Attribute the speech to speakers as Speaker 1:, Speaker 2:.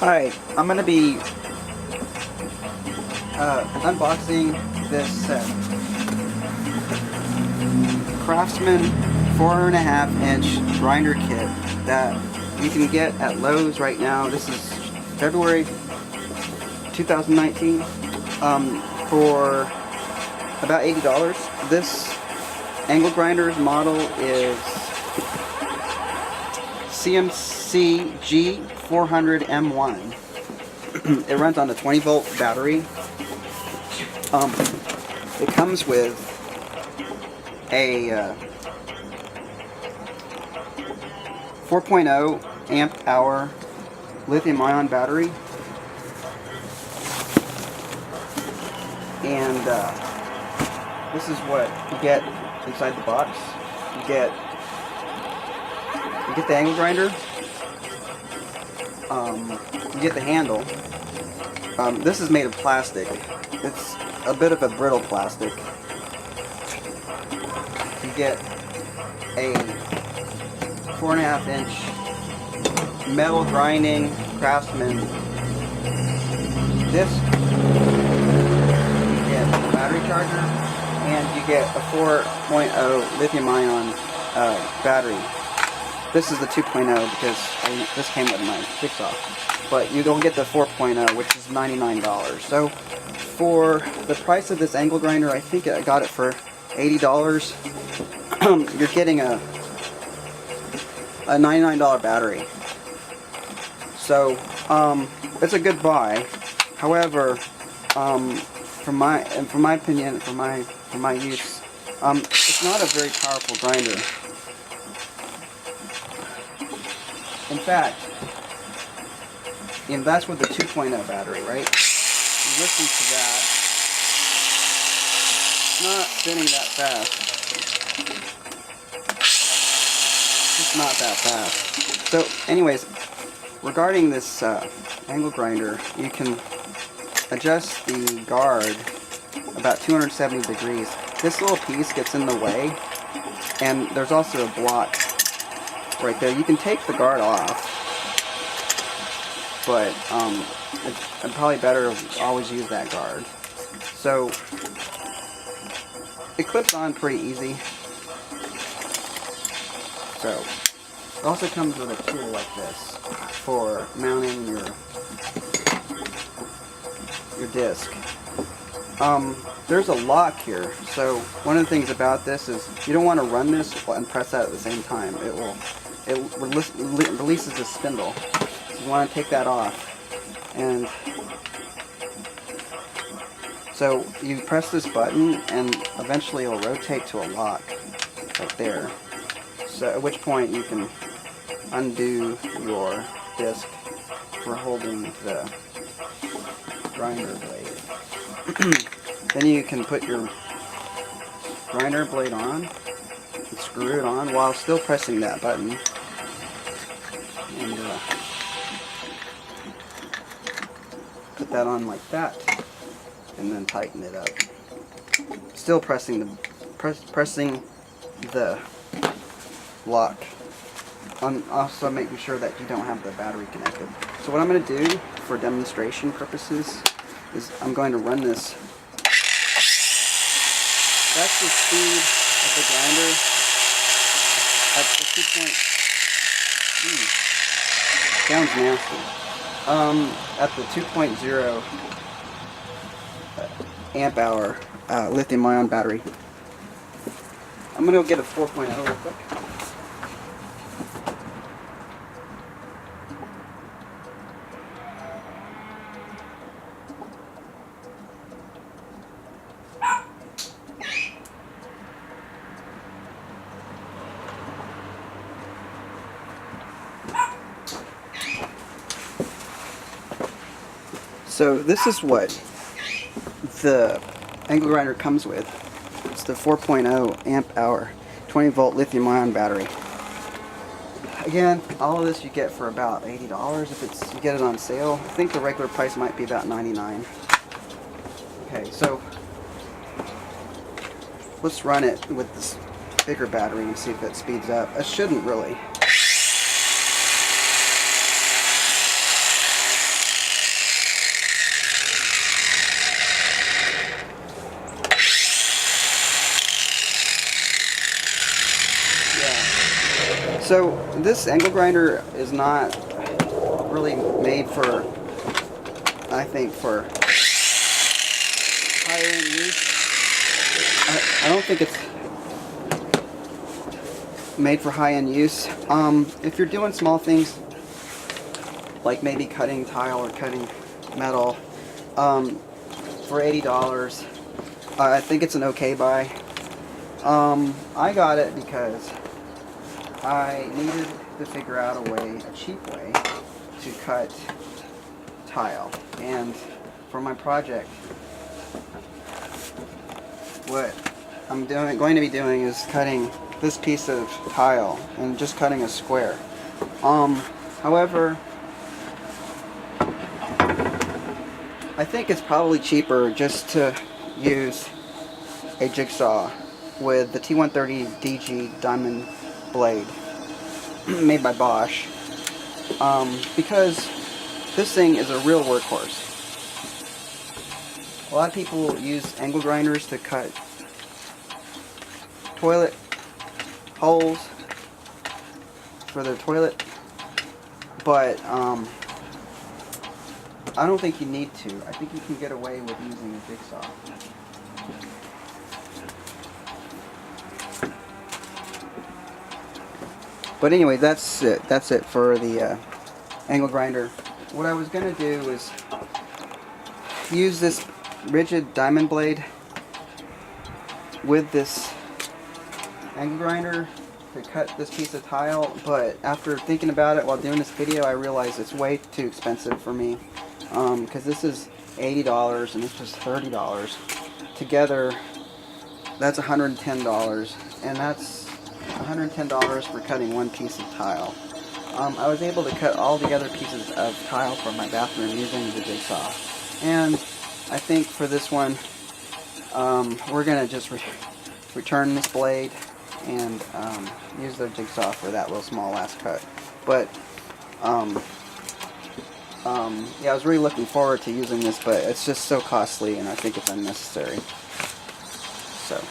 Speaker 1: Hi, I'm going to be unboxing this Craftsman 4.5-inch grinder kit that you can get at Lowe's right now. This is February 2019 for about $80. This angle grinder's model is CMCG400M1. It runs on a 20-volt battery. It comes with a 4.0 amp hour lithium-ion battery, and this is what you get inside the box. You get the angle grinder. You get the handle. This is made of plastic. It's a bit of a brittle plastic. You get a 4.5-inch metal grinding Craftsman disc. You get a battery charger, and you get a 4.0 lithium-ion battery. This is the 2.0 because this came with my jigsaw. But you don't get the 4.0, which is $99. So for the price of this angle grinder, I think I got it for $80. You're getting a $99 battery. So it's a good buy. However, from my opinion, for my use, it's not a very powerful grinder. In fact, and that's with the 2.0 battery, right? You listen to that. It's not spinning that fast. It's not that fast. So anyways, regarding this angle grinder, you can adjust the guard about 270 degrees. This little piece gets in the way, and there's also a block right there. You can take the guard off, but it's probably better to always use that guard. So it clips on pretty easy. So it also comes with a tool like this for mounting your disc. There's a lock here. So one of the things about this is you don't want to run this and press that at the same time. It releases the spindle. You want to take that off, and so you press this button and eventually it will rotate to a lock right there, so at which point you can undo your disc for holding the grinder blade. Then you can put your grinder blade on and screw it on while still pressing that button, and put that on like that, and then tighten it up. Still pressing the lock. Also making sure that you don't have the battery connected. So what I'm going to do for demonstration purposes is I'm going to run this. That's the speed of the grinder at the 2. Sounds nasty. At the 2.0 amp hour lithium-ion battery. I'm going to go get a 4.0 real quick. So this is what the angle grinder comes with. It's the 4.0 amp hour 20-volt lithium-ion battery. Again, all of this you get for about $80 if you get it on sale. I think the regular price might be about $99. Okay, so let's run it with this bigger battery and see if it speeds up. It shouldn't really. So this angle grinder is not really made for, I think, for higher end use. I don't think it's made for high-end use. If you're doing small things like maybe cutting tile or cutting metal for $80, I think it's an okay buy. I got it because I needed to figure out a cheap way to cut tile, and for my project what I'm going to be doing is cutting this piece of tile and just cutting a square. However, I think it's probably cheaper just to use a jigsaw with the T130 DG diamond blade made by Bosch, because this thing is a real workhorse. A lot of people use angle grinders to cut toilet holes for their toilet, but I don't think you need to. I think you can get away with using a jigsaw. But anyway, that's it. That's it for the angle grinder. What I was going to do is use this rigid diamond blade with this angle grinder to cut this piece of tile, but after thinking about it while doing this video, I realized it's way too expensive for me, because this is $80 and this was $30. Together, that's $110, and that's $110 for cutting one piece of tile. I was able to cut all the other pieces of tile from my bathroom using the jigsaw, and I think for this one, we're going to just return this blade and use the jigsaw for that little small last cut. But yeah, I was really looking forward to using this, but it's just so costly and I think it's unnecessary. So